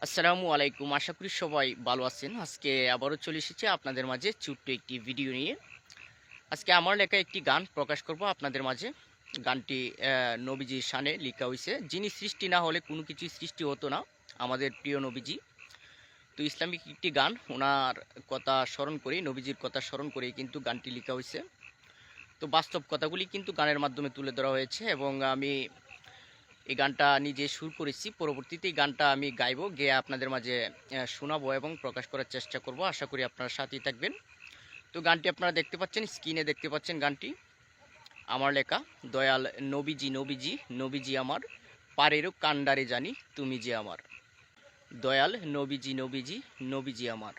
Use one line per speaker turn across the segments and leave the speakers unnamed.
আসসালামু আলাইকুম। আশা করি সবাই ভালো আছেন। আজকে আবারও চলে এসেছি আপনাদের মাঝে ছোট্ট একটি ভিডিও নিয়ে। আজকে আমার লেখা একটি গান প্রকাশ করব আপনাদের মাঝে। গানটি নবীজির শানে লিখা হইছে। যিনি সৃষ্টি না হলে কোনো কিছুই সৃষ্টি হতো না, আমাদের প্রিয় নবীজি। তো ইসলামিক একটি গান, ওনার কথা স্মরণ করেই, নবীজির কথা স্মরণ করেই কিন্তু গানটি লিখা হইছে। তো বাস্তব কথাগুলি কিন্তু গানের মাধ্যমে তুলে ধরা হয়েছে এবং আমি এই গানটা নিজে সুর করেছি। পরবর্তীতে এই গানটা আমি গাইবো, গেয়ে আপনাদের মাঝে শোনাবো এবং প্রকাশ করার চেষ্টা করব। আশা করি আপনারা সাথেই থাকবেন। তো গানটি আপনারা দেখতে পাচ্ছেন, স্ক্রিনে দেখতে পাচ্ছেন গানটি আমার লেখা। দয়াল নবীজি নবীজি নবীজি আমার, পারেরও কান্ডারে জানি তুমি যে আমার। দয়াল নবীজি নবীজি নবীজি আমার,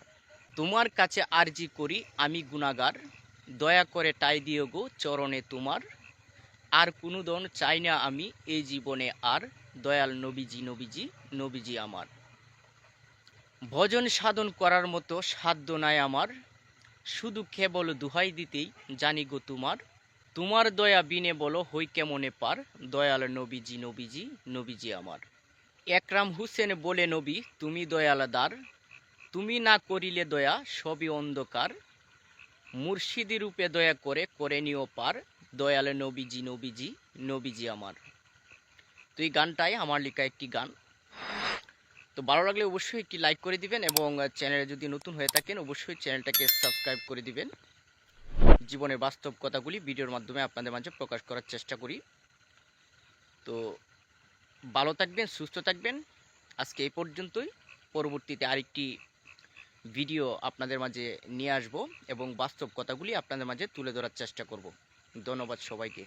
তোমার কাছে আরজি করি আমি গুনাহগার, দয়া করে ঠাঁই দিও গো চরণে তোমার। আর কোনো দন চাই না আমি এই জীবনে আর, দয়াল নবীজি নবীজি নবীজি আমার। ভজন সাধন করার মতো সাধ্য নাই আমার, শুধু কেবল দোহাই দিতেই জানি গো তোমার। তোমার দয়া বিনে বলো হই কেমনে পার, দয়াল নবীজি নবীজি নবীজি আমার। একরাম হুসেন বলে নবী তুমি দয়াল দার, তুমি না করিলে দয়া সবই অন্ধকার। মুর্শিদি রূপে দয়া করে করে নিও পার, দয়াল নবীজি নবীজি নবীজি আমার। তো এই গানটাই আমার লেখা একটি গান। তো ভালো লাগলে অবশ্যই একটি লাইক করে দিবেন এবং চ্যানেলে যদি নতুন হয়ে থাকেন অবশ্যই চ্যানেলটাকে সাবস্ক্রাইব করে দিবেন। জীবনের বাস্তব কথাগুলি ভিডিওর মাধ্যমে আপনাদের মাঝে প্রকাশ করার চেষ্টা করি। তো ভালো থাকবেন, সুস্থ থাকবেন। আজকে এই পর্যন্তই। পরবর্তীতে আরেকটি ভিডিও আপনাদের মাঝে নিয়ে আসব এবং বাস্তব কথাগুলি আপনাদের মাঝে তুলে ধরার চেষ্টা করব। ধন্যবাদ সবাইকে।